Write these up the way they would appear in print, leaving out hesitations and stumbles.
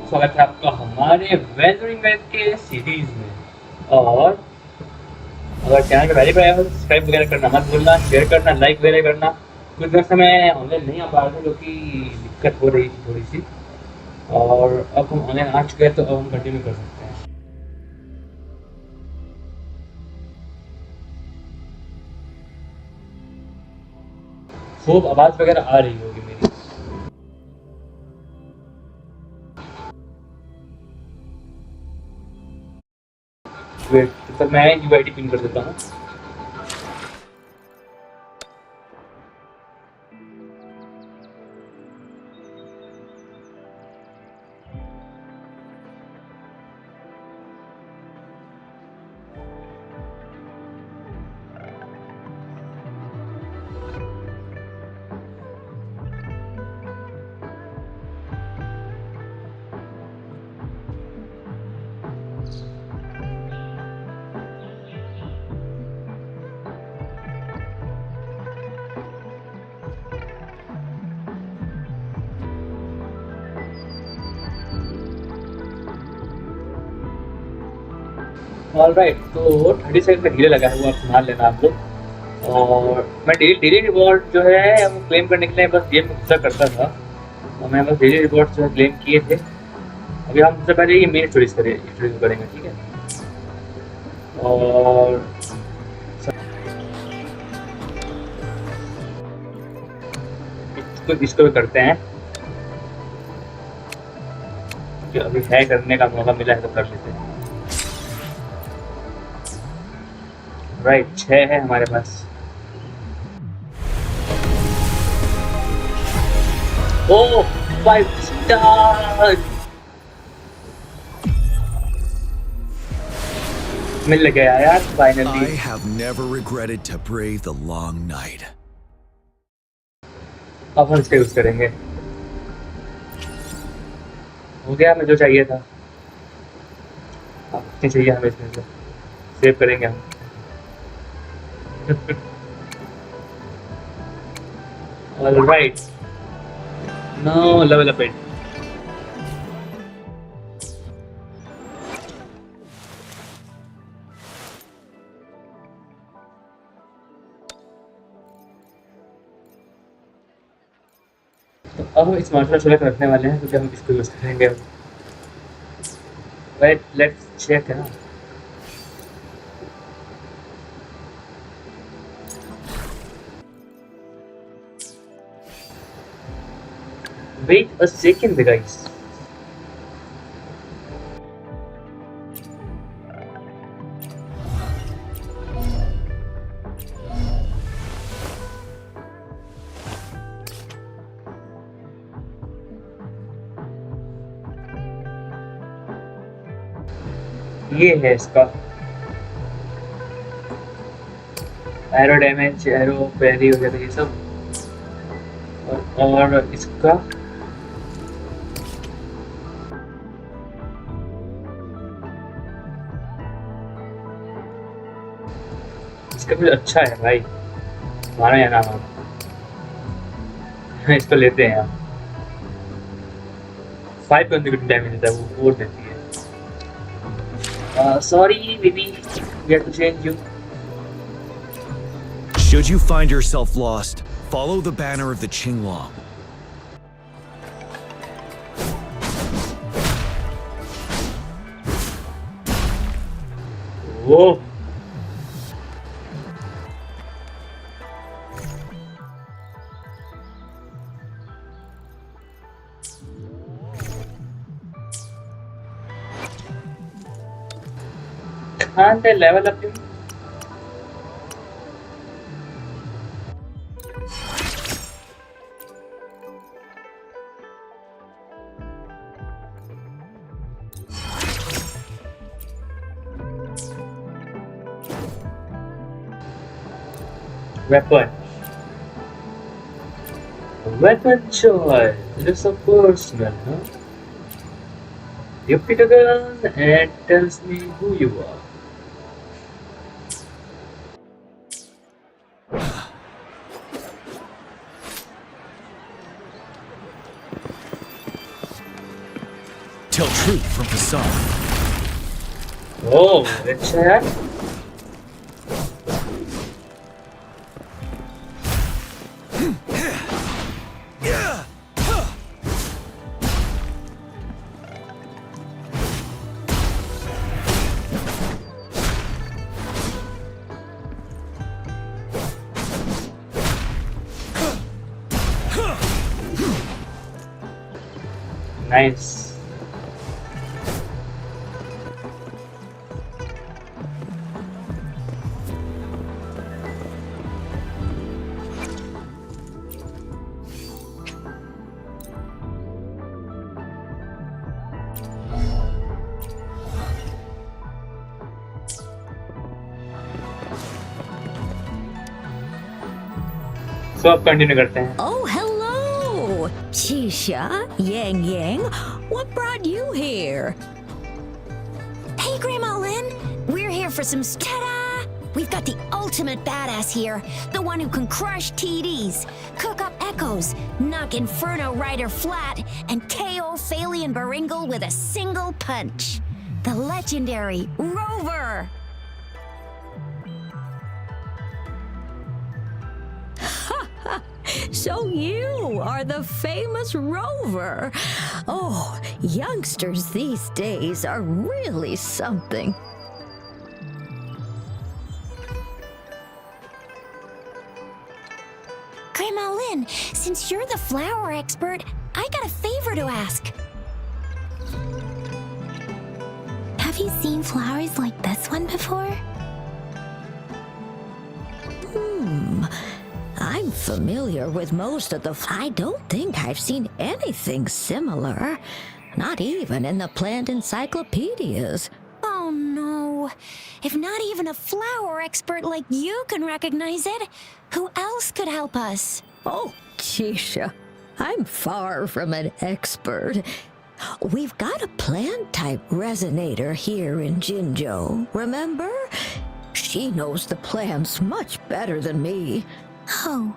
स्वागत है आपका हमारे वेदरिंग वेब के सीरीज में। और अगर चैनल पे पहली बार आए हो तो सब्सक्राइब वगैरह करना मत भूलना, शेयर करना, लाइक वगैरह करना। कुछ दिनों से मैं ऑनलाइन नहीं आ पा रहा था क्योंकि दिक्कत हो रही थी थोड़ी सी, और अब हम ऑनलाइन आ चुके हैं तो अब हम कंटिन्यू कर सकते हैं। खूब आवाज़ वगैरह आ रही होगी मेरी। वेट, तो मैं यूआईडी पिन कर देता हूँ। ऑलराइट, तो 30 सेकंड का डिले लगा है, वो आप संभाल लेना आप लोग। और मैं डेली डेली रिवॉर्ड जो है वो क्लेम करने के लिए बस गेम में घुसा करता था, और मैं बस डेली रिवॉर्ड जो है क्लेम किए थे। अभी हम सबसे पहले ये मेन स्टोरीज करेंगे, ठीक है। और इसको भी करते हैं कि अभी है करने का मौका मिला है तो कर लेते हैं। राइट, 6 है हमारे पास। ओ 5 स्टार मिल गया यार finally. I have never regretted to brave the long night. अब हम इसका यूज करेंगे। हो गया हमें जो चाहिए था। अब कितनी चाहिए हमें इसमें से, सेव करेंगे हम। Alright, no level up it. तो अब हम इस मार्शल सेलेक्ट रखने वाले हैं क्योंकि हम इसको यूज करेंगे। वेट, लेट्स चेक है ना। वेट अ सेकंड गाइस, ये है इसका एरो डैमेज, एरो पैरी वगैरह ये सब। और इसका इसका कुछ अच्छा है भाई, मानो या ना मानो। इसको लेते हैं हम। 5 कंसेक्यूटिव डैमेज देता है वो, 4 देती है। Sorry baby, we have to change you. Should you find yourself lost, follow the banner of the Qinglong. वो can't I level up him? Weapon. Weapon choice. It's a personal, huh? You pick a gun and tells me who you are. tell truth from facade. ओह अच्छा यार. Nice. So अब continue करते हैं. Oh, hello! Chisha, Yang Yang, what brought you here? Hey, Grandma Lynn! We're here for some ta-da! We've got the ultimate badass here, the one who can crush TDs, cook up echoes, knock Inferno Rider flat, and KO Phaley and Baringle with a single punch. The legendary Rover! So you are the famous Rover. Oh, youngsters these days are really something. Grandma Lynn, since you're the flower expert, I got a favor to ask. Have you seen flowers like this one before? I'm familiar with most of the... I don't think I've seen anything similar. Not even in the plant encyclopedias. Oh no. If not even a flower expert like you can recognize it, who else could help us? Oh, Chisha, I'm far from an expert. We've got a plant-type resonator here in Jinzhou, remember? She knows the plants much better than me. Oh,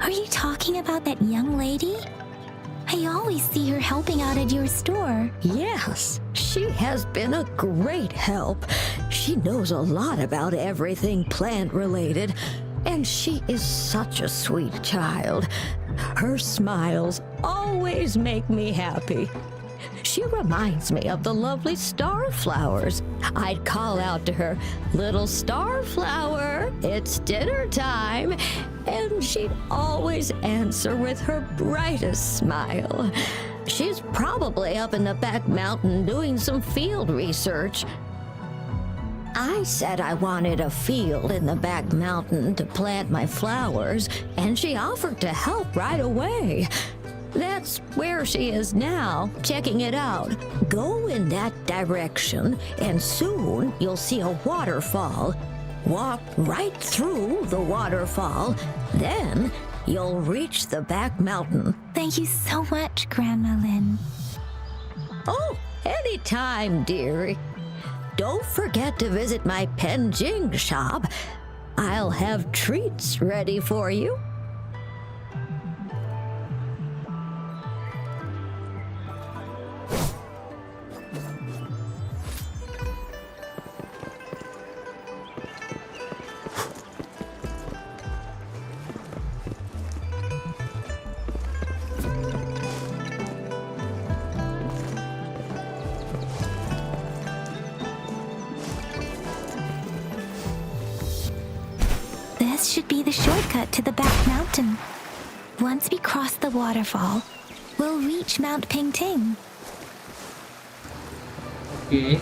are you talking about that young lady? I always see her helping out at your store. Yes, she has been a great help. She knows a lot about everything plant-related, and she is such a sweet child. Her smiles always make me happy. She reminds me of the lovely starflowers. I'd call out to her, "Little starflower, it's dinner time," and she'd always answer with her brightest smile. She's probably up in the back mountain doing some field research. I said I wanted a field in the back mountain to plant my flowers, and she offered to help right away. That's where she is now, checking it out. Go in that direction, and soon you'll see a waterfall. Walk right through the waterfall, then you'll reach the back mountain. Thank you so much, Grandma Lynn. Oh, anytime, dearie. Don't forget to visit my Penjing shop. I'll have treats ready for you. This should be the shortcut to the back mountain. Once we cross the waterfall, we'll reach Mount Pingting. Okay.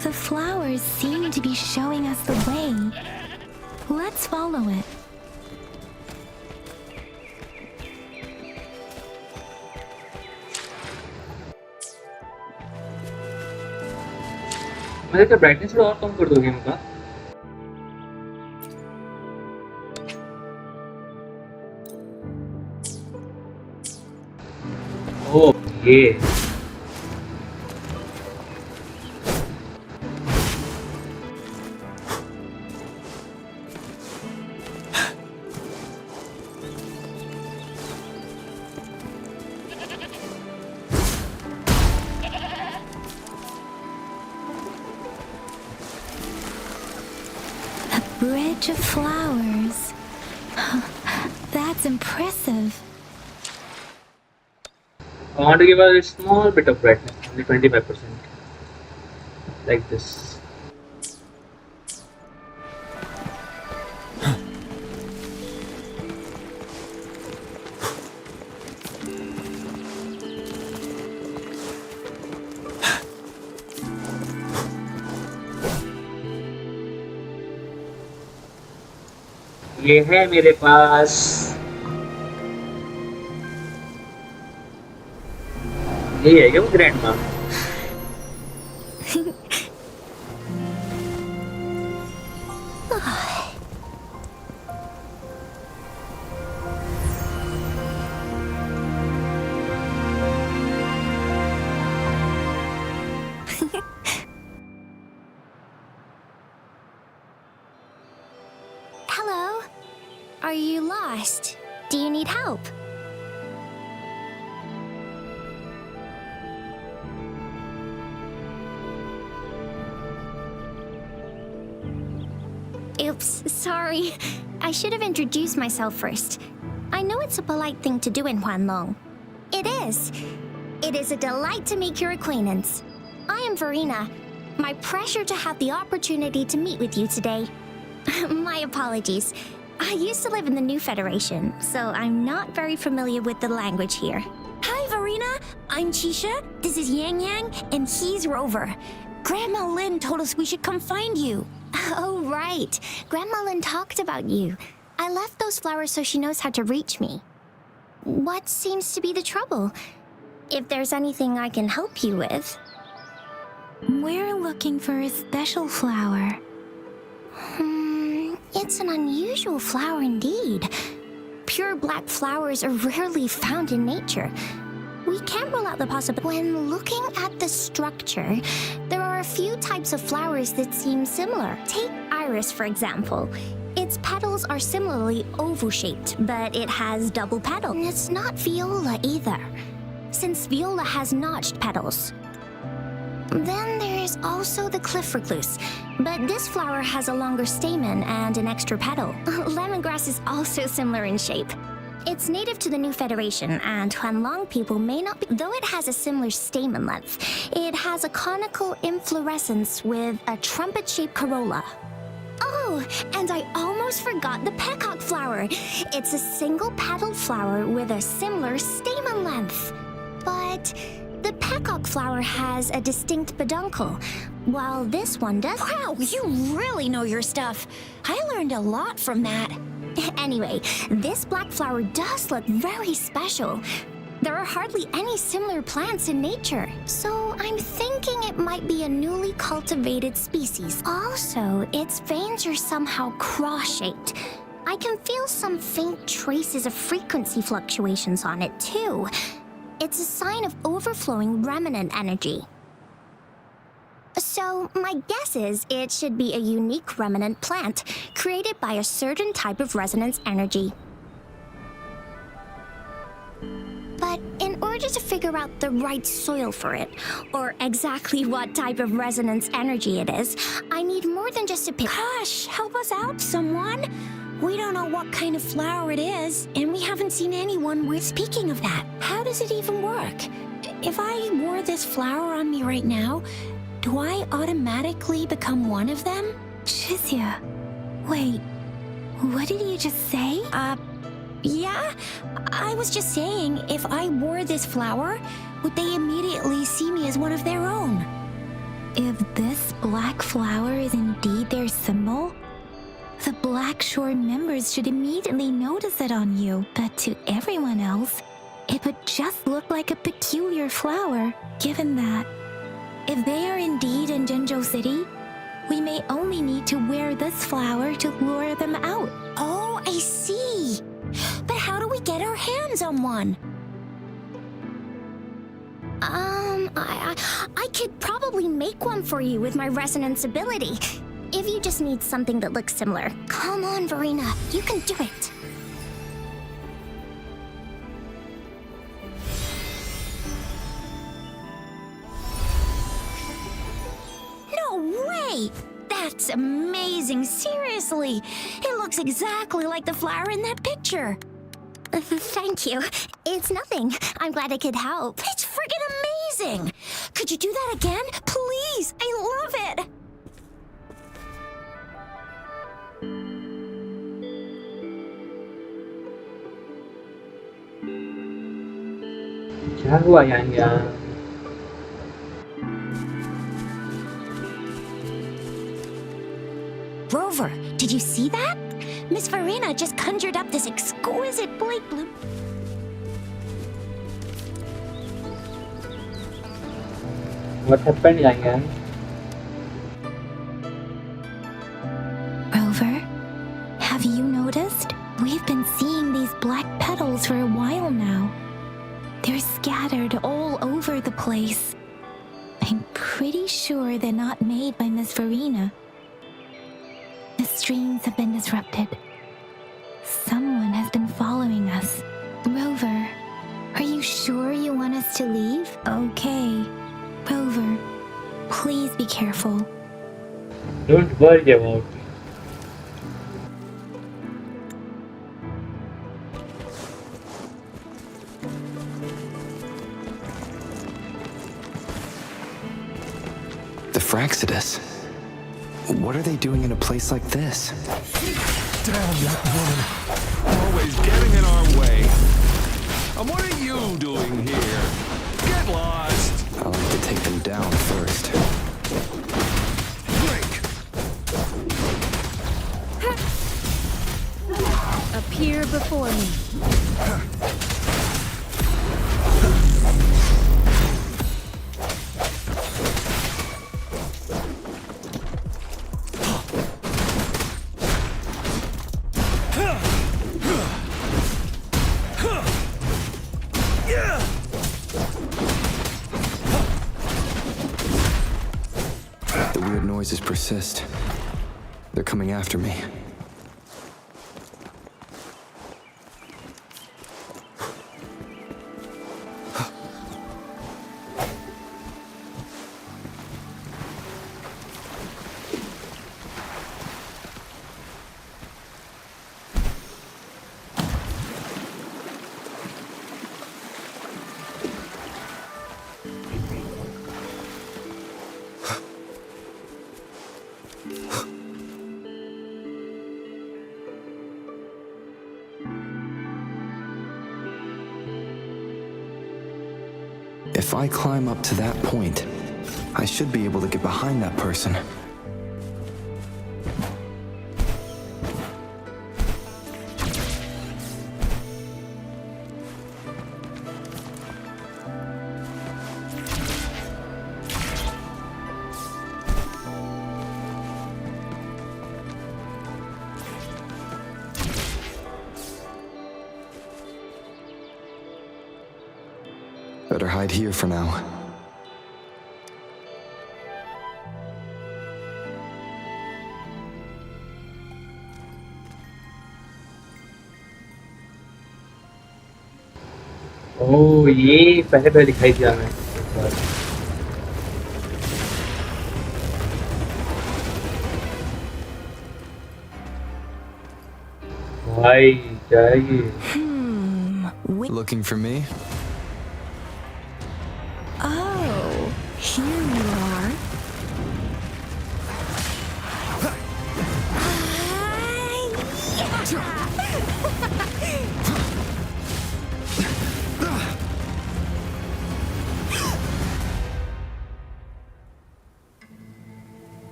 The flowers seem to be showing us the way. Let's follow it. मैं तो brightness थोड़ा और कम कर दोगे इनका. ओह ये image of flowers. That's impressive. I want to give a small bit of brightness, only 25%, like this. ये है मेरे पास। यही है क्या वो ग्रैंड माँ? Hello? Are you lost? Do you need help? Oops, sorry. I should have introduced myself first. I know it's a polite thing to do in Huanlong. It is. It is a delight to make your acquaintance. I am Verena. My pleasure to have the opportunity to meet with you today. My apologies. I used to live in the New Federation, so I'm not very familiar with the language here. Hi, Verena. I'm Chisha. This is Yang Yang, and he's Rover. Grandma Lin told us we should come find you. Oh, right. Grandma Lin talked about you. I left those flowers so she knows how to reach me. What seems to be the trouble? If there's anything I can help you with. We're looking for a special flower. It's an unusual flower indeed. Pure black flowers are rarely found in nature. We can't rule out the possibility. When looking at the structure, there are a few types of flowers that seem similar. Take iris, for example. Its petals are similarly oval-shaped, but it has double petals. And it's not viola either, since viola has notched petals. Then there is also the cliff recluse, but this flower has a longer stamen and an extra petal. Lemongrass is also similar in shape. It's native to the New Federation, and Huanlong people may not be... Though it has a similar stamen length, it has a conical inflorescence with a trumpet-shaped corolla. Oh, and I almost forgot the peacock flower. It's a single-petaled flower with a similar stamen length. But the peacock flower has a distinct peduncle, while this one does... Wow, you really know your stuff. I learned a lot from that. Anyway, this black flower does look very special. There are hardly any similar plants in nature, so I'm thinking it might be a newly cultivated species. Also, its veins are somehow cross-shaped. I can feel some faint traces of frequency fluctuations on it, too. It's a sign of overflowing remnant energy. So, my guess is it should be a unique remnant plant created by a certain type of resonance energy. But in order to figure out the right soil for it, or exactly what type of resonance energy it is, I need more than just a pic. Gosh, help us out, someone! We don't know what kind of flower it is, and we haven't seen anyone with... Speaking of that, how does it even work? If I wore this flower on me right now, do I automatically become one of them? Shizia, wait, what did you just say? Yeah? I was just saying, if I wore this flower, would they immediately see me as one of their own? If this black flower is indeed their symbol, the Black Shore members should immediately notice it on you, but to everyone else, it would just look like a peculiar flower, given that if they are indeed in Jinzhou City, we may only need to wear this flower to lure them out. Oh, I see. But how do we get our hands on one? I could probably make one for you with my resonance ability. If you just need something that looks similar. Come on, Verena, you can do it. No way! That's amazing, seriously. It looks exactly like the flower in that picture. Thank you. It's nothing. I'm glad I could help. It's friggin' amazing. Could you do that again? Please, I love it. क्या हुआ यहाँ? Rover, did you see that? Miss Verena just conjured up this exquisite blade blue. What happened यहाँ? Rover, have you noticed? We've been seeing these black petals for a while now. They're scattered all over the place. I'm pretty sure they're not made by Miss Verena. The streams have been disrupted. Someone has been following us. Rover, are you sure you want us to leave? Okay. Rover, please be careful. Don't worry about it. The Fraxidus. What are they doing in a place like this? Damn that woman. Always getting in our way. And what are you doing here? Get lost. I like to take them down first. Drink. Appear before me. The weird noises persist. They're coming after me. If I climb up to that point, I should be able to get behind that person. Better hide here for now. ओह ये पहले दिखाई दिया मैं भाई जाइए Looking for me? Oh, here you are.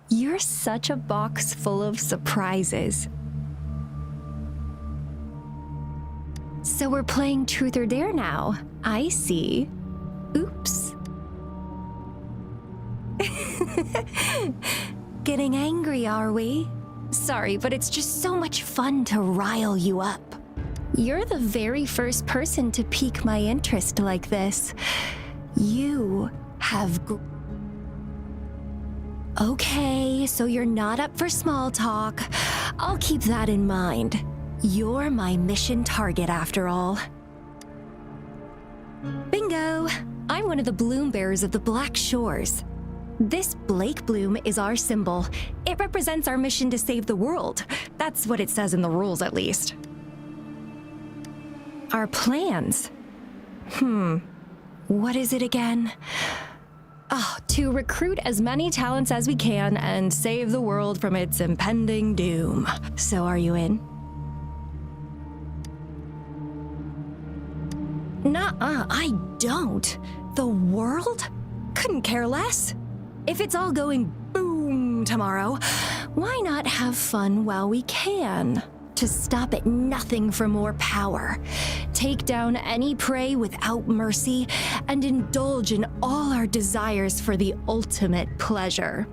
You're such a box full of surprises. So we're playing Truth or Dare now. I see. Oops. Getting angry, are we? Sorry, but it's just so much fun to rile you up. You're the very first person to pique my interest like this. You have Okay, so you're not up for small talk. I'll keep that in mind. You're my mission target after all. Bingo! I'm one of the bloom bearers of the Black Shores. This Blake bloom is our symbol. It represents our mission to save the world. That's what it says in the rules, at least. Our plans? What is it again? Oh, to recruit as many talents as we can and save the world from its impending doom. So are you in? Nuh-uh, I don't. The world? Couldn't care less. If it's all going boom tomorrow, why not have fun while we can? To stop at nothing for more power, take down any prey without mercy, and indulge in all our desires for the ultimate pleasure.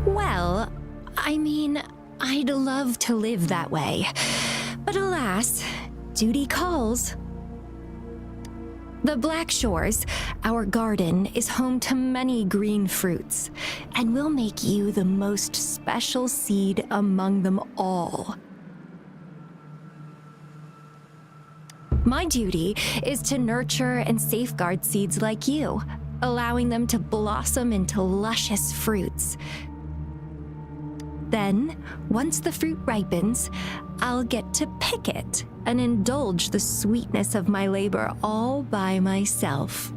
Well, I mean, I'd love to live that way, but alas, duty calls. The Black Shores, our garden, is home to many green fruits, and will make you the most special seed among them all. My duty is to nurture and safeguard seeds like you, allowing them to blossom into luscious fruits. Then, once the fruit ripens, I'll get to pick it and indulge the sweetness of my labor all by myself.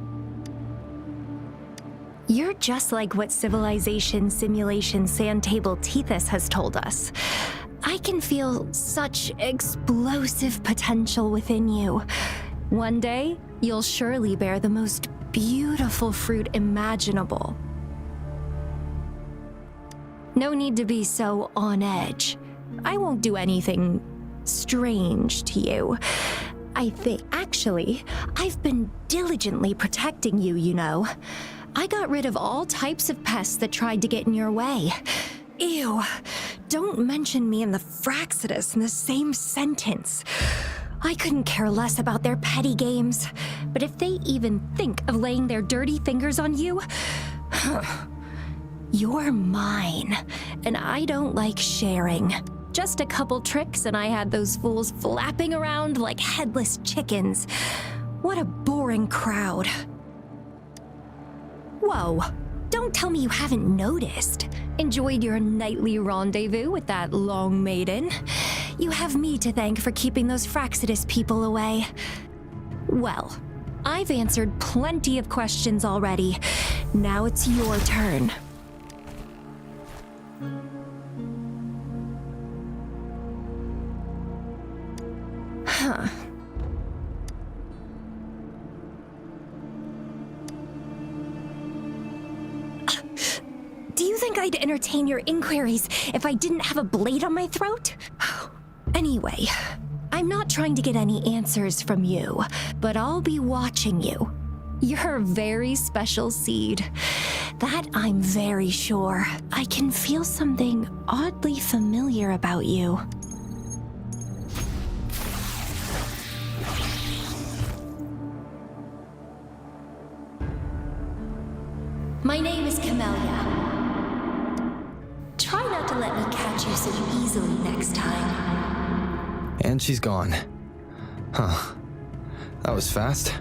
You're just like what Civilization Simulation Sandtable Tethys has told us. I can feel such explosive potential within you. One day, you'll surely bear the most beautiful fruit imaginable. No need to be so on edge. I won't do anything strange to you. Actually, I've been diligently protecting you, you know. I got rid of all types of pests that tried to get in your way. Ew, don't mention me and the Fraxidus in the same sentence. I couldn't care less about their petty games, but if they even think of laying their dirty fingers on you, you're mine, and I don't like sharing. Just a couple tricks and I had those fools flapping around like headless chickens. What a boring crowd. Whoa, don't tell me you haven't noticed. Enjoyed your nightly rendezvous with that long maiden. You have me to thank for keeping those Fraxidus people away. Well, I've answered plenty of questions already. Now it's your turn. Huh. Do you think I'd entertain your inquiries if I didn't have a blade on my throat? Anyway, I'm not trying to get any answers from you, but I'll be watching you. You're a very special seed. That I'm very sure. I can feel something oddly familiar about you. My name is Camellia. Try not to let me catch you so easily next time. And she's gone. Huh. That was fast.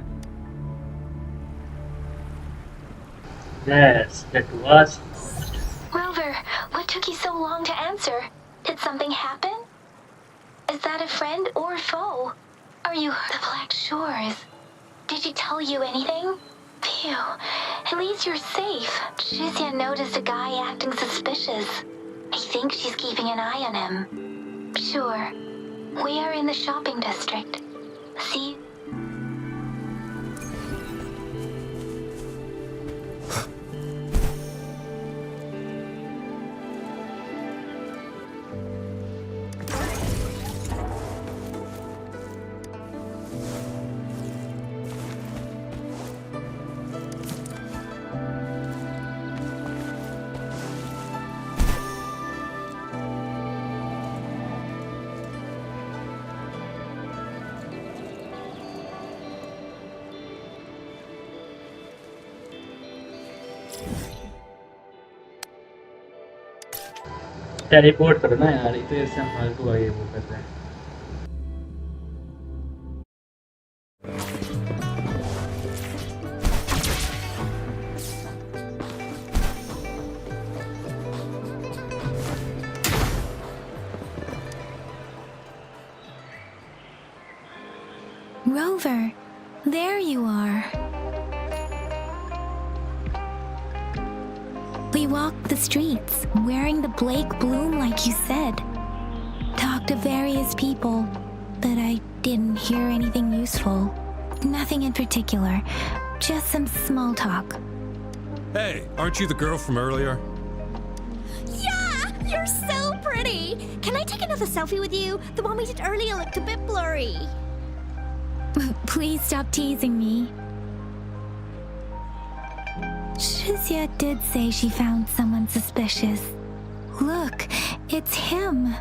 Yes, that was. Rover, what took you so long to answer? Did something happen? Is that a friend or foe? Are you the Black Shores? Did she tell you anything? Phew, at least you're safe. Shuzia noticed a guy acting suspicious. I think she's keeping an eye on him. Sure. We are in the shopping district. See? Teleport करो ना यार, इतने ऐसे फालतू आगे वो कर रहे हैं। Rover, there you are. We walked the streets, wearing the Blake bloom like you said. Talked to various people, but I didn't hear anything useful. Nothing in particular, just some small talk. Hey, aren't you the girl from earlier? Yeah! You're so pretty! Can I take another selfie with you? The one we did earlier looked a bit blurry. Please stop teasing me. Shizia did say she found someone suspicious. Look, it's him.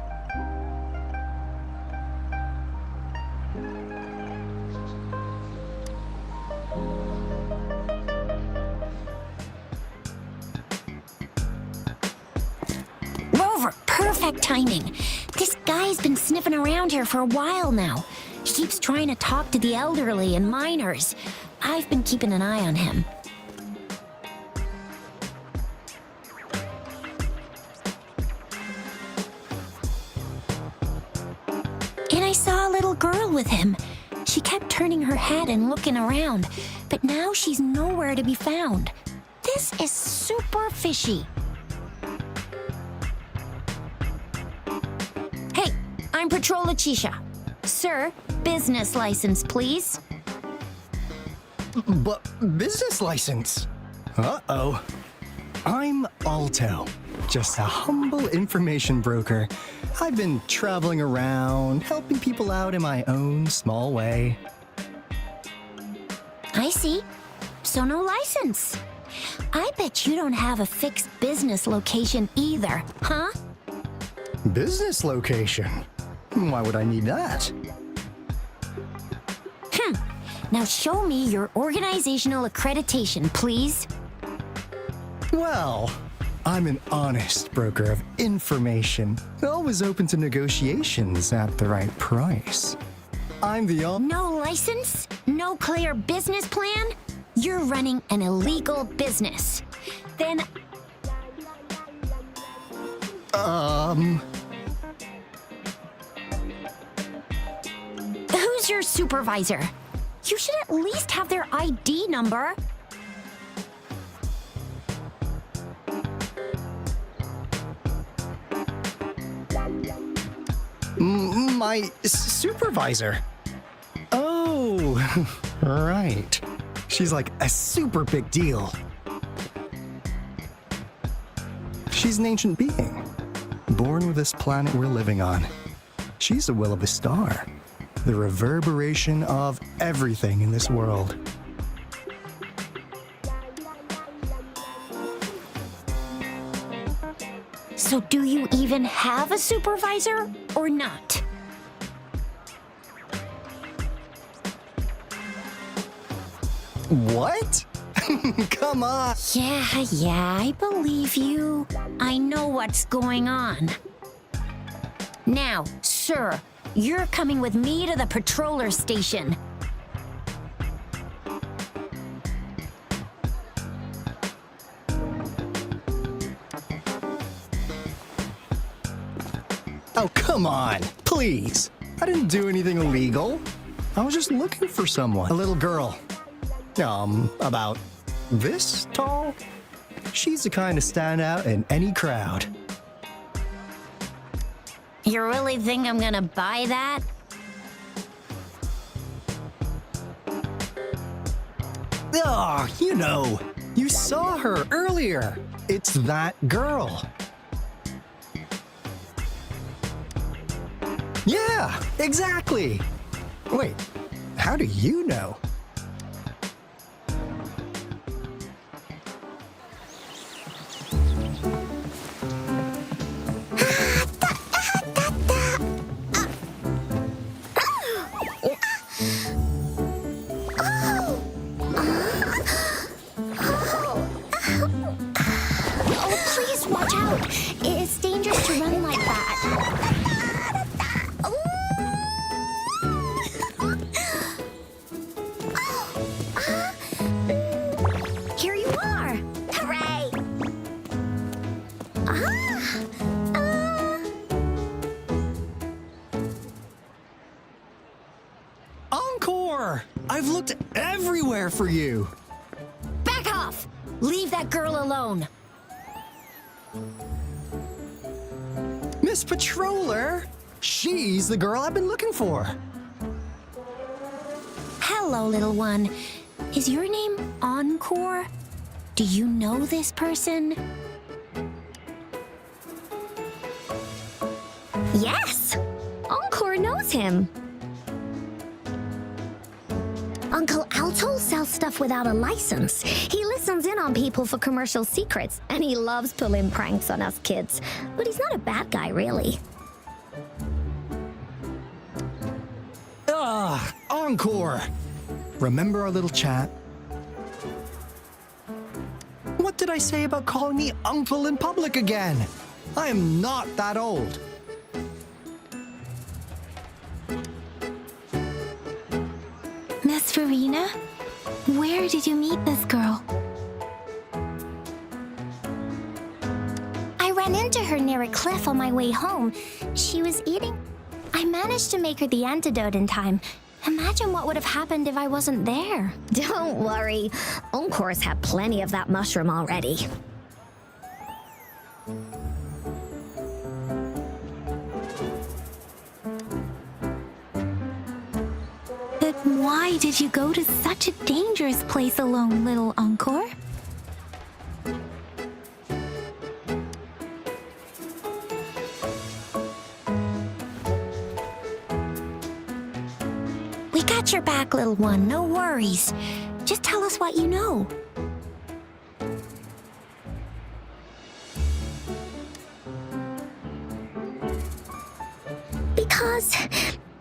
Rover, perfect timing. This guy's been sniffing around here for a while now. He keeps trying to talk to the elderly and minors. I've been keeping an eye on him. And I saw a little girl with him. She kept turning her head and looking around, but now she's nowhere to be found. This is super fishy. Hey, I'm Patrol Letitia. Sir, business license, please. But business license? Uh-oh. I'm Alto, just a humble information broker. I've been traveling around, helping people out in my own small way. I see. So no license. I bet you don't have a fixed business location either, huh? Business location? Why would I need that? Now show me your organizational accreditation, please. Well, I'm an honest broker of information, always open to negotiations at the right price. I'm the No license? No clear business plan? You're running an illegal business. Then who's your supervisor? You should at least have their ID number. my supervisor. Oh, right. She's like a super big deal. She's an ancient being, born with this planet we're living on. She's the will of the star, the reverberation of everything in this world. So do you even have a supervisor or not? What? Come on. Yeah, I believe you. I know what's going on. Now, sir, you're coming with me to the patroller station. Oh, come on. Please. I didn't do anything illegal. I was just looking for someone. A little girl. About this tall? She's the kind to stand out in any crowd. You really think I'm gonna buy that? Oh, you know. You saw her earlier. It's that girl. Yeah, exactly. Wait, how do you know? Oh, please watch out. It's dangerous to run Encore! I've looked everywhere for you. Back off! Leave that girl alone. Miss Patroller! She's the girl I've been looking for. Hello, little one. Is your name Encore? Do you know this person? Yes! Encore knows him. Uncle Alto sells stuff without a license. He listens in on people for commercial secrets, and he loves pulling pranks on us kids. But he's not a bad guy, really. Encore! Remember our little chat? What did I say about calling me uncle in public again? I am not that old. Miss Farina, where did you meet this girl? I ran into her near a cliff on my way home. She was eating. I managed to make her the antidote in time. Imagine what would have happened if I wasn't there. Don't worry. Encore's had plenty of that mushroom already. But why did you go to such a dangerous place alone, little Encore? We got your back, little one. No worries. Just tell us what you know.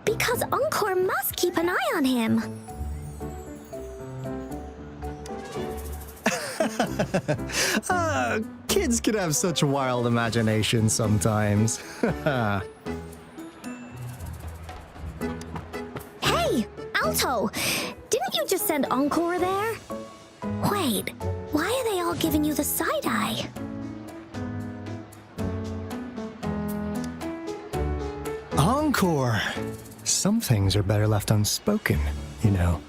Because Encore must keep an eye on him. Kids can have such wild imaginations sometimes. Hey, Alto! Didn't you just send Encore there? Wait, why are they all giving you the side eye? Encore! Some things are better left unspoken, you know.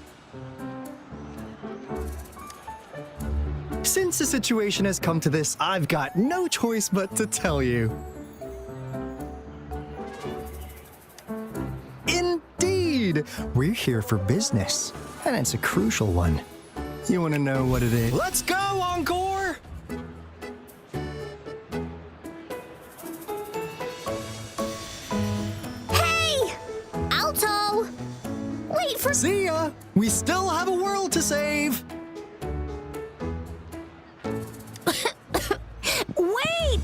Since the situation has come to this, I've got no choice but to tell you. Indeed! We're here for business, and it's a crucial one. You want to know what it is? Let's go, Encore! Hey! Alto! Wait for— See ya! We still have a world to save! Wait!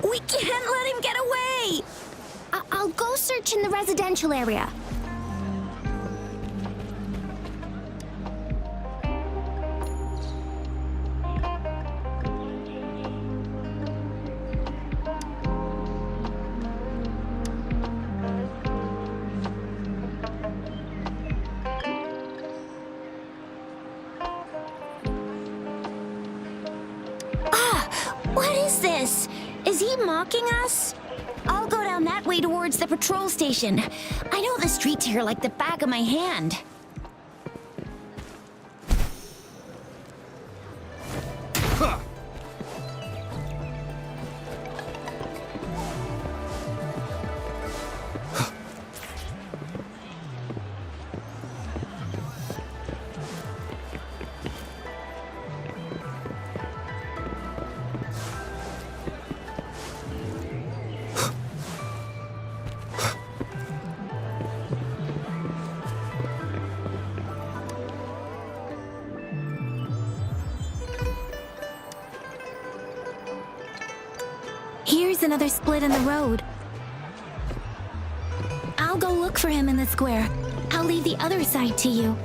We can't let him get away! I'll go search in the residential area. What is this? Is he mocking us? I'll go down that way towards the patrol station. I know the streets here like the back of my hand. Here's another split in the road. I'll go look for him in the square. I'll leave the other side to you.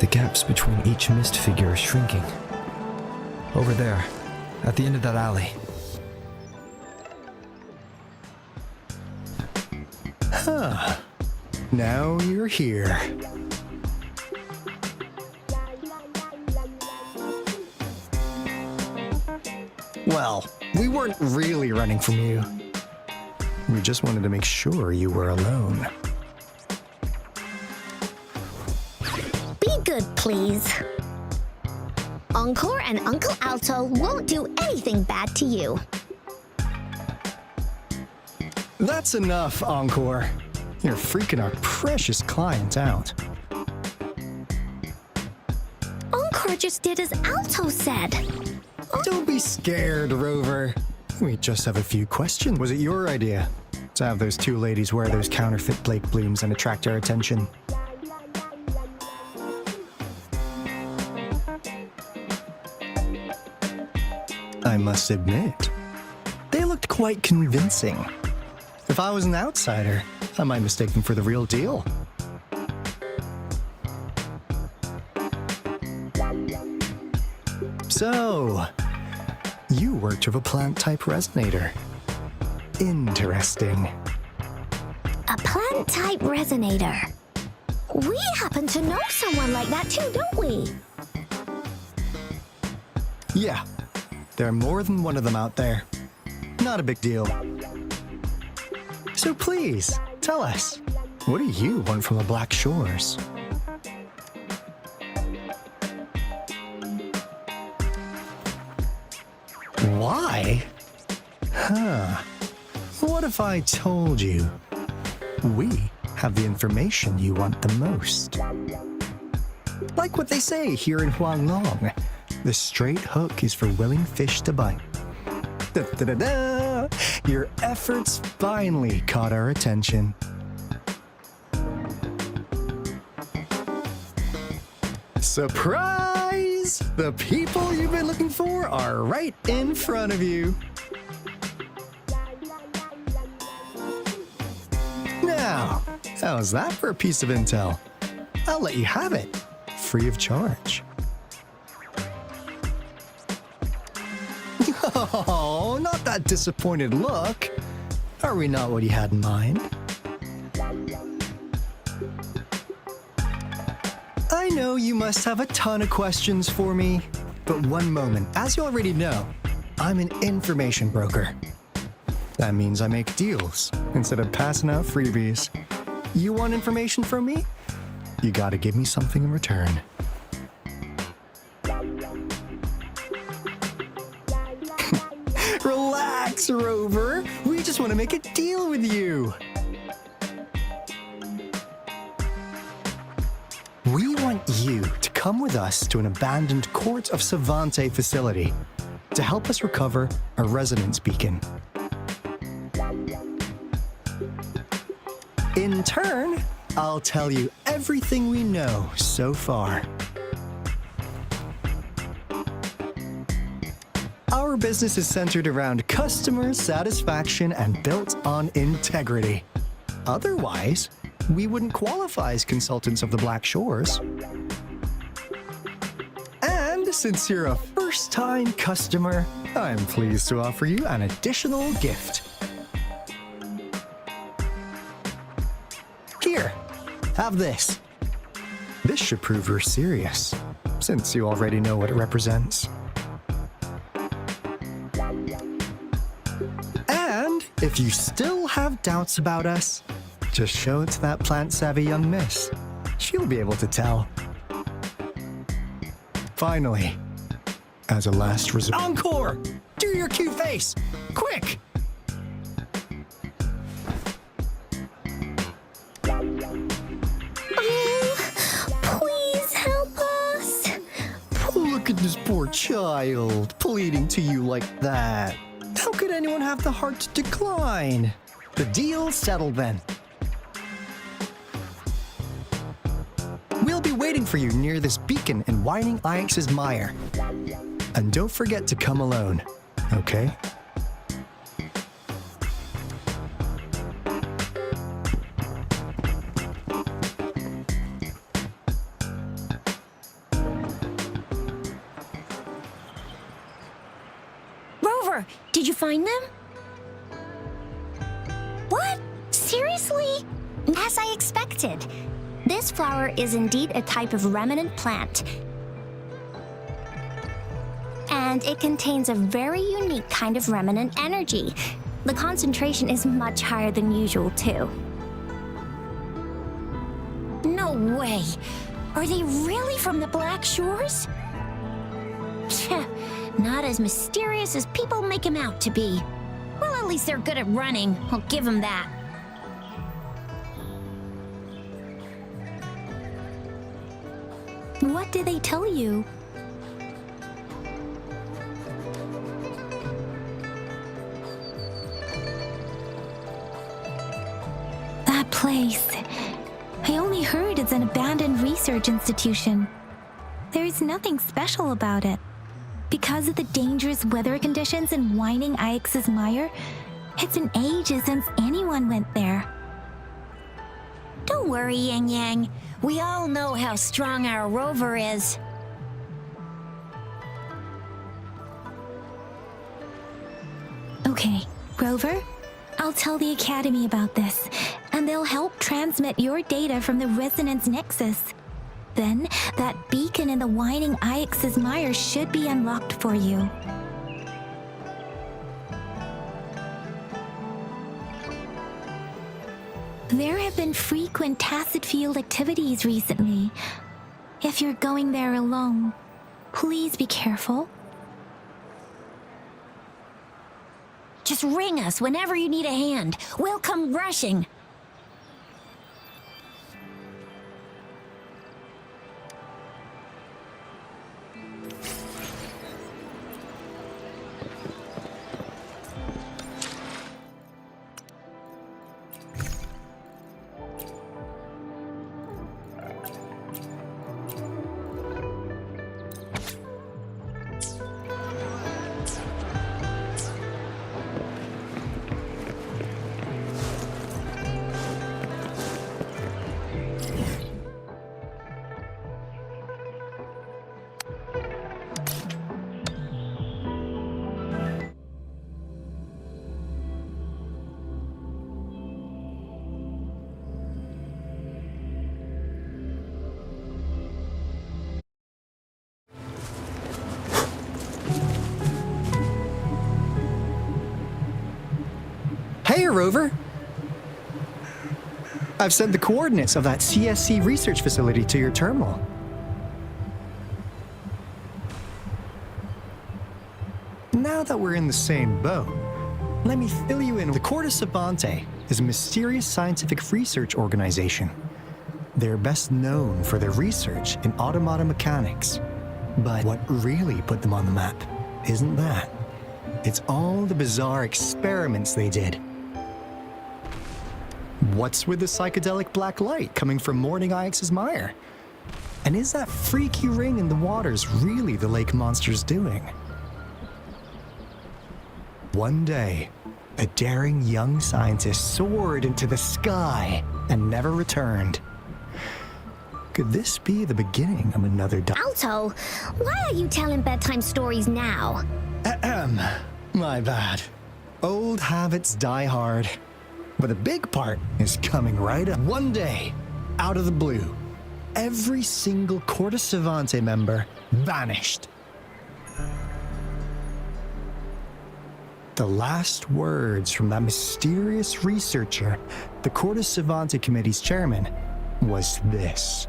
The gaps between each mist figure are shrinking. Over there, at the end of that alley. Huh. Now you're here. Well, we weren't really running from you. We just wanted to make sure you were alone. Be good, please. Encore and Uncle Alto won't do anything bad to you. That's enough, Encore. You're freaking our precious client out. Encore just did as Alto said. Don't be scared, Rover. We just have a few questions. Was it your idea to have those two ladies wear those counterfeit Blake blooms and attract our attention? I must admit, they looked quite convincing. If I was an outsider, I might mistake them for the real deal. So, you worked with a plant-type resonator. Interesting. A plant-type resonator. We happen to know someone like that too, don't we? Yeah, there are more than one of them out there. Not a big deal. So please, tell us, what do you want from the Black Shores? Why? Huh. What if I told you we have the information you want the most? Like what they say here in Huanglong, the straight hook is for willing fish to bite. Da-da-da-da! Your efforts finally caught our attention. Surprise! The people you've been looking for are right in front of you. Now, how's that for a piece of intel? I'll let you have it, free of charge. Oh, not that disappointed look. Are we not what you had in mind? I know you must have a ton of questions for me, but one moment. As you already know, I'm an information broker. That means I make deals instead of passing out freebies. You want information from me? You gotta give me something in return. Relax, Rover. We just want to make a deal with you. We want you to come with us to an abandoned Court of Savante facility to help us recover a resonance beacon. In turn, I'll tell you everything we know so far. Our business is centered around customer satisfaction and built on integrity. Otherwise, we wouldn't qualify as consultants of the Black Shores. And since you're a first-time customer, I'm pleased to offer you an additional gift. Here, have this. This should prove you're serious, since you already know what it represents. And if you still have doubts about us, just show it to that plant-savvy young miss. She'll be able to tell. Finally, as a last resort... Encore! Do your cute face! Quick! Please help us. Look at this poor child, pleading to you like that. How could anyone have the heart to decline? The deal's settled then. We'll be waiting for you near this beacon in Whining Ix's mire. And don't forget to come alone, okay? Rover, did you find them? What? Seriously? As I expected. This flower is indeed a type of remnant plant. And it contains a very unique kind of remnant energy. The concentration is much higher than usual, too. No way. Are they really from the Black Shores? Not as mysterious as people make them out to be. Well, at least they're good at running. I'll give them that. What did they tell you? That place. I only heard it's an abandoned research institution. There's nothing special about it. Because of the dangerous weather conditions in Whining Ix's Mire, it's been ages since anyone went there. Don't worry, Yang Yang. We all know how strong our rover is. Okay, Rover, I'll tell the Academy about this, and they'll help transmit your data from the Resonance Nexus. Then, that beacon in the Whining Ix's Mire should be unlocked for you. There have been frequent tacit field activities recently. If you're going there alone, please be careful. Just ring us whenever you need a hand. We'll come rushing. Hey, Rover! I've sent the coordinates of that CSC research facility to your terminal. Now that we're in the same boat, let me fill you in. The Corte Savante is a mysterious scientific research organization. They're best known for their research in automata mechanics. But what really put them on the map isn't that. It's all the bizarre experiments they did. What's with the psychedelic black light coming from Morning Ix's Mire? And is that freaky ring in the waters really the lake monster's doing? One day, a daring young scientist soared into the sky and never returned. Could this be the beginning of another Alto, why are you telling bedtime stories now? My bad. Old habits die hard. But the big part is coming right up. One day, out of the blue, every single Corte Savante member vanished. The last words from that mysterious researcher, the Corte Savante Committee's chairman, was this.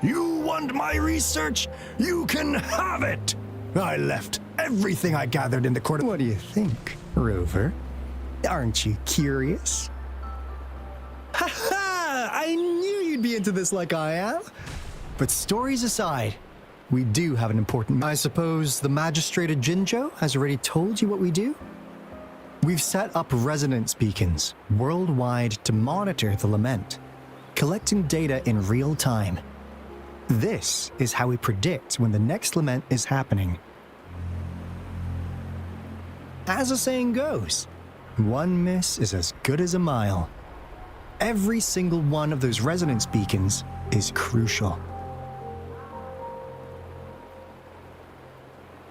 You want my research? You can have it! I left everything I gathered in the Corte. What do you think, Rover? Aren't you curious? Ha ha! I knew you'd be into this like I am. But stories aside, we do have an important... I suppose the magistrate at Jinzhou has already told you what we do? We've set up resonance beacons worldwide to monitor the lament, collecting data in real time. This is how we predict when the next lament is happening. As the saying goes, one miss is as good as a mile. Every single one of those resonance beacons is crucial.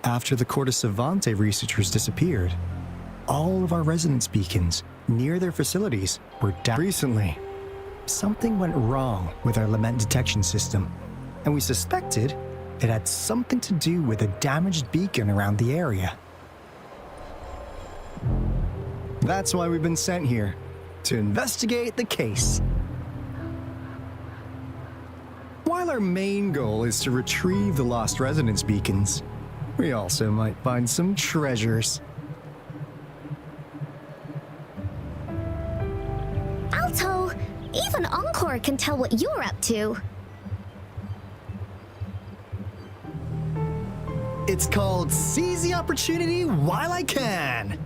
After the Corte Savante researchers disappeared, all of our resonance beacons near their facilities were down. Recently, something went wrong with our lament detection system, and we suspected it had something to do with a damaged beacon around the area. That's why we've been sent here, to investigate the case. While our main goal is to retrieve the lost resonance beacons, we also might find some treasures. Alto, even Encore can tell what you're up to. It's called Seize the Opportunity While I Can.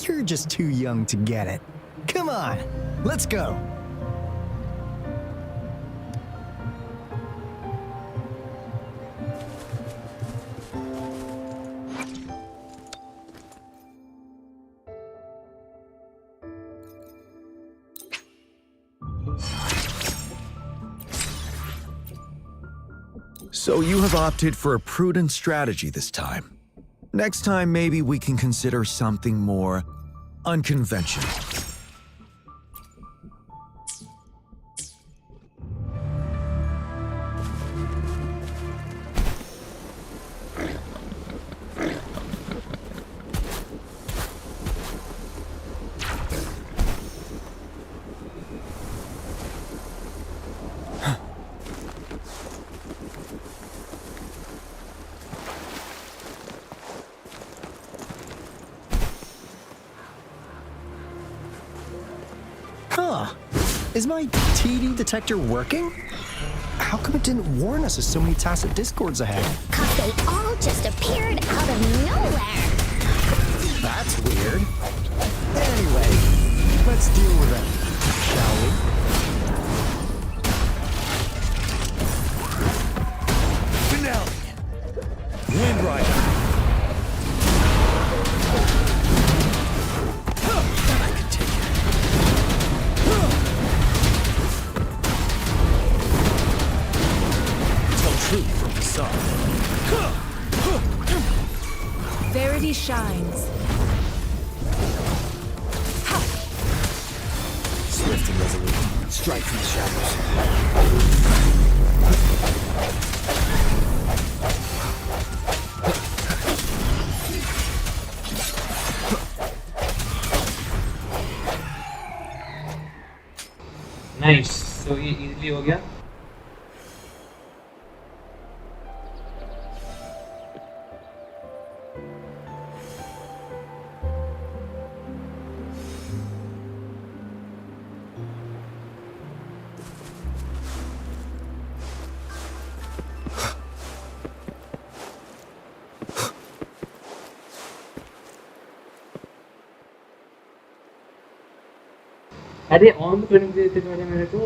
You're just too young to get it. Come on, let's go. So you have opted for a prudent strategy this time. Next time, maybe we can consider something more unconventional. Huh. Is my TD detector working? How come it didn't warn us of so many tacit discords ahead? 'Cause they all just appeared out of nowhere. That's weird. Anyway, let's deal with them, shall we? Finale! Wind Rider! I can take it. Tell truth from the sun. Verity shines. Swift and resolute. Strike from the shadows. Nice, तो ये easily हो गया। अरे on करने देते थे मेरे को।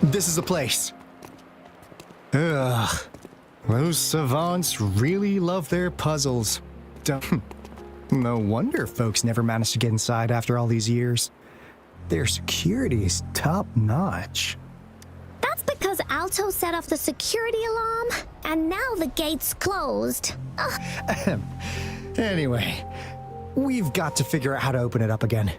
This is the place. Ugh. Those savants really love their puzzles. No wonder folks never managed to get inside after all these years. Their security is top-notch. That's because Alto set off the security alarm, and now the gate's closed. Ugh. Anyway, we've got to figure out how to open it up again.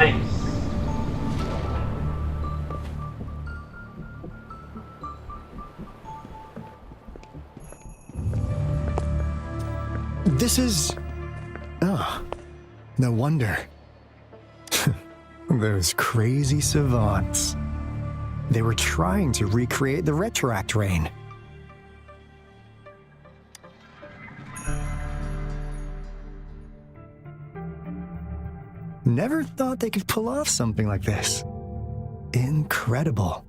Nice. This is... Oh, no wonder. Those crazy savants. They were trying to recreate the retroact rain. Never thought they could pull off something like this. Incredible.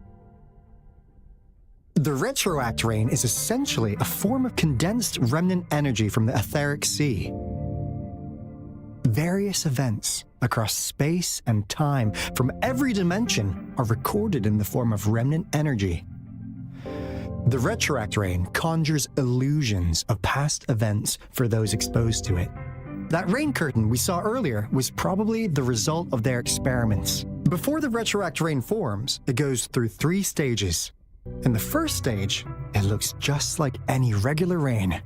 The retroact rain is essentially a form of condensed remnant energy from the etheric sea. Various events across space and time from every dimension are recorded in the form of remnant energy. The retroact rain conjures illusions of past events for those exposed to it. That rain curtain we saw earlier was probably the result of their experiments. Before the retroact rain forms, it goes through 3 stages. In the first stage, it looks just like any regular rain.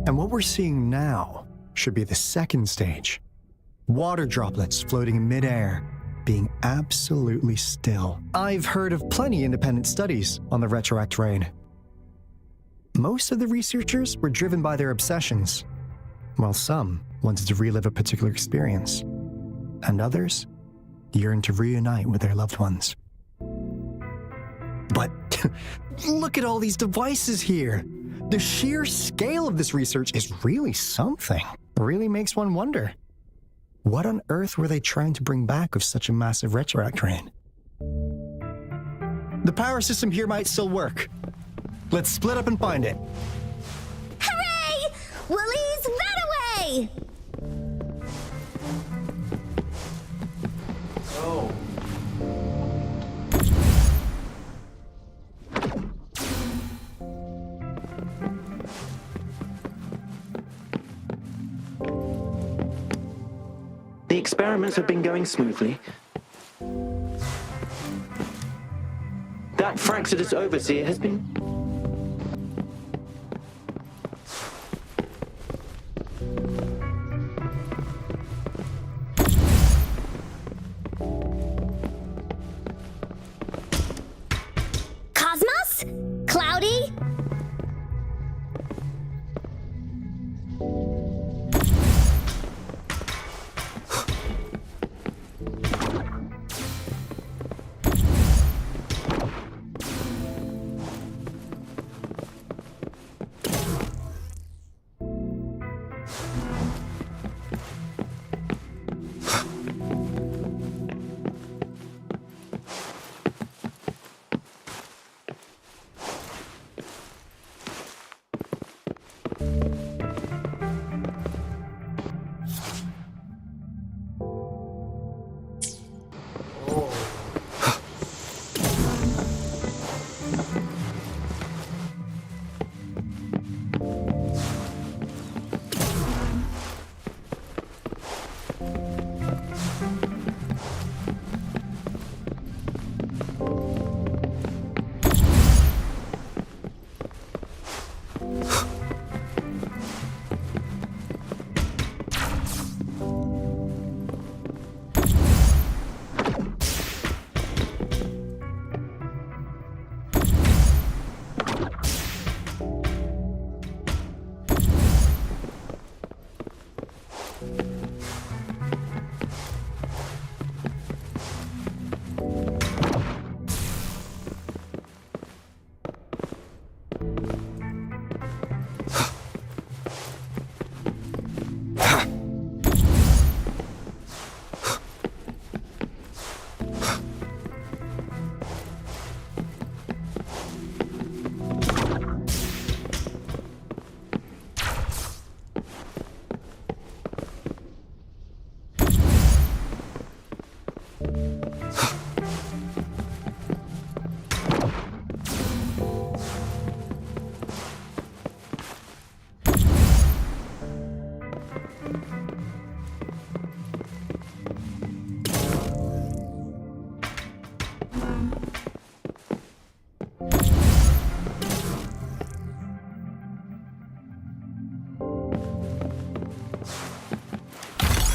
And what we're seeing now should be the second stage. Water droplets floating in midair, being absolutely still. I've heard of plenty independent studies on the retroact rain. Most of the researchers were driven by their obsessions, while some wanted to relive a particular experience, and others yearned to reunite with their loved ones. But look at all these devices here. The sheer scale of this research is really something. It really makes one wonder. What on earth were they trying to bring back with such a massive retroact rain? The power system here might still work. Let's split up and find it. Hooray! Willie's Runaway! Oh. The experiments have been going smoothly. That Fraxidus overseer has been... Cosmos? Cloudy?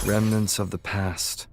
Remnants of the past.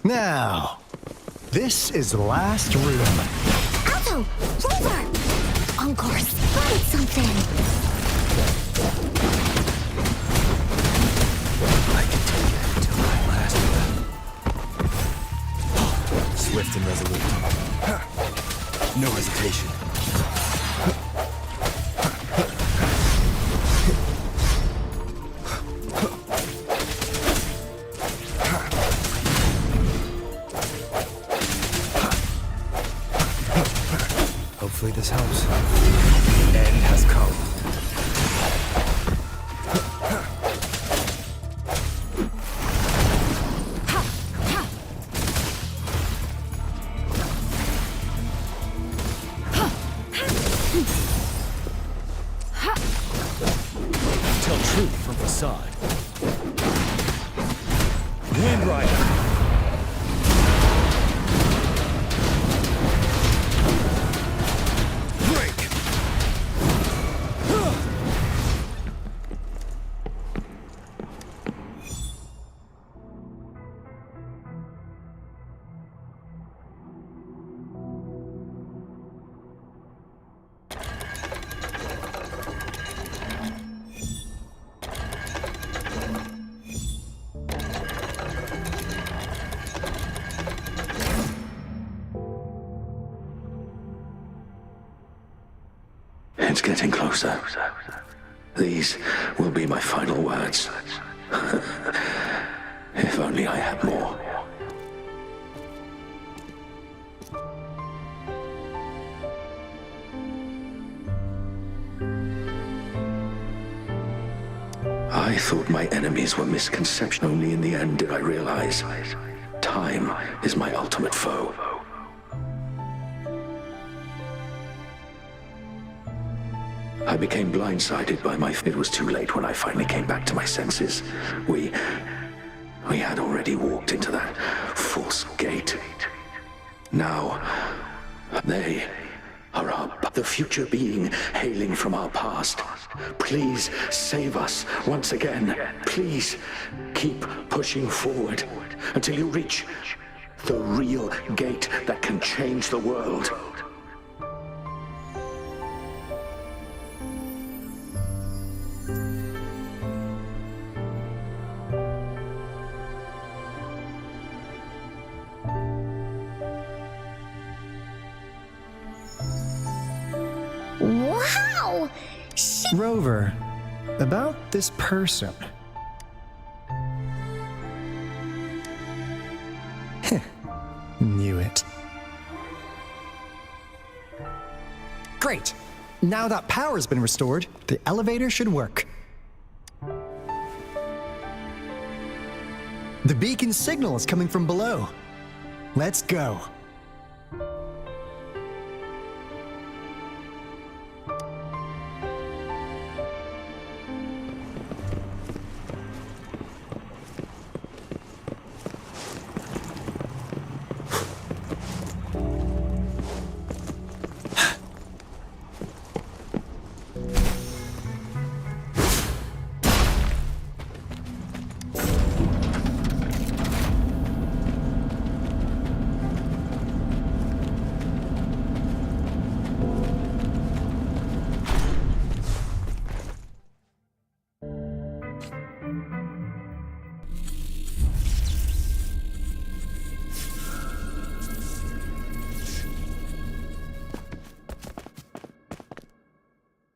Now, this is the last room. Alto! Rover! Encore spotted something! I can take it until my last breath. Swift and resolute. No hesitation. Hopefully this helps. The end has come. Tell truth from facade. Wind Rider. It's getting closer. These will be my final words. If only I had more. I thought my enemies were misconception. Only in the end did I realize time is my ultimate foe. I became blindsided by my... It was too late when I finally came back to my senses. We had already walked into that false gate. Now, they are the future being hailing from our past. Please save us once again. Please keep pushing forward until you reach the real gate that can change the world. Wow! Rover, about this person. Knew it. Great! Now that power's been restored, the elevator should work. The beacon signal is coming from below. Let's go.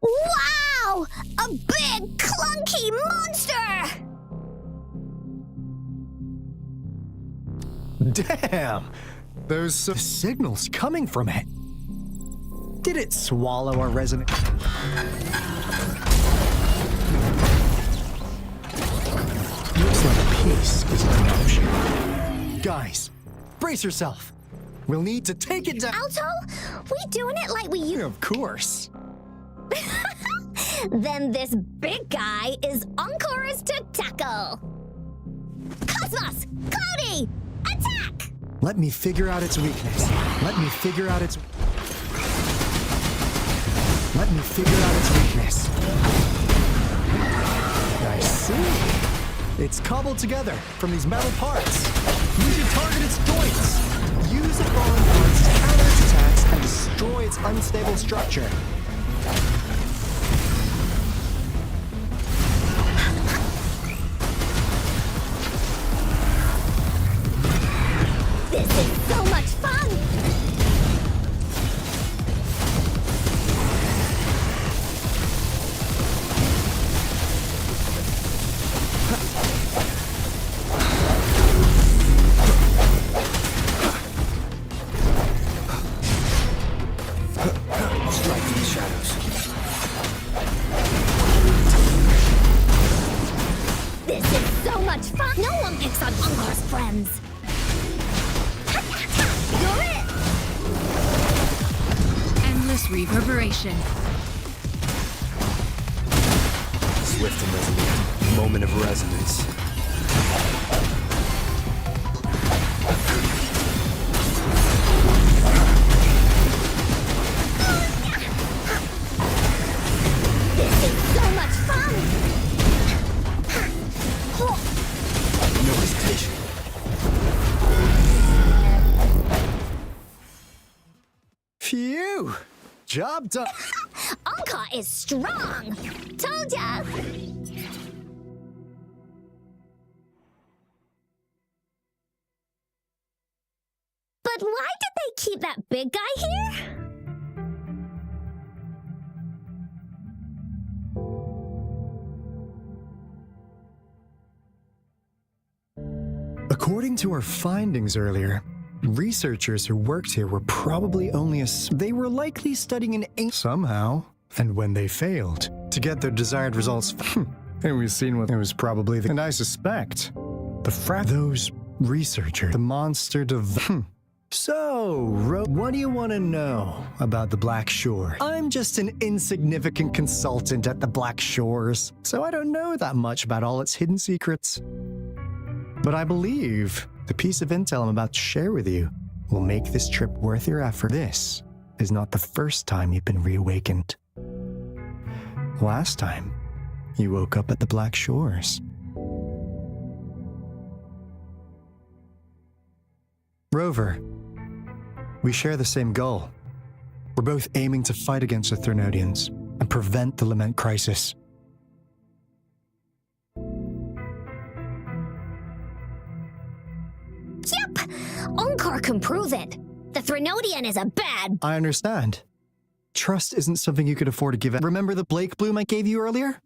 Wow! A big, clunky monster! Damn! Those signals coming from it. Did it swallow our resonant? Looks like a piece is an option. Guys, brace yourself. We'll need to take it down. Alto, we doing it like we used. Of course. Then this big guy is Encore's to tackle. Cosmos! Cloudy! Attack! Let me figure out its weakness. Let me figure out its weakness. I see. It's cobbled together from these metal parts. We should target its structure. This is so much fun! Strike in the shadows. This is so much fun! No one picks on Ungar's friends! You're it! Endless reverberation. Swift and resolute. Moment of resonance. This is so much fun! No hesitation. Phew! Job done. Anka is strong! Told ya! But why did they keep that big guy here? According to our findings earlier, researchers who worked here were probably only they were likely studying an somehow, and when they failed to get their desired results, and we've seen what it was probably and I suspect those researchers, the monster So, what do you want to know about the Black Shore? I'm just an insignificant consultant at the Black Shores, so I don't know that much about all its hidden secrets. But I believe the piece of intel I'm about to share with you will make this trip worth your effort. This is not the first time you've been reawakened. Last time, you woke up at the Black Shores. Rover, we share the same goal. We're both aiming to fight against the Threnodians and prevent the Lament crisis. Yep! Onkar can prove it. The Threnodian is a bad... I understand. Trust isn't something you could afford to give out. Remember the Blake bloom I gave you earlier?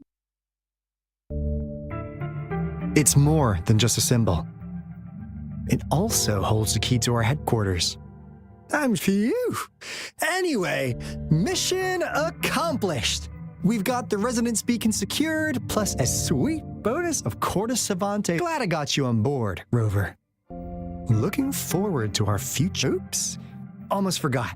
It's more than just a symbol. It also holds the key to our headquarters. I'm phew. Anyway, mission accomplished. We've got the resonance beacon secured, plus a sweet bonus of Corda Savante. Glad I got you on board, Rover. Looking forward to our future. Oops, almost forgot.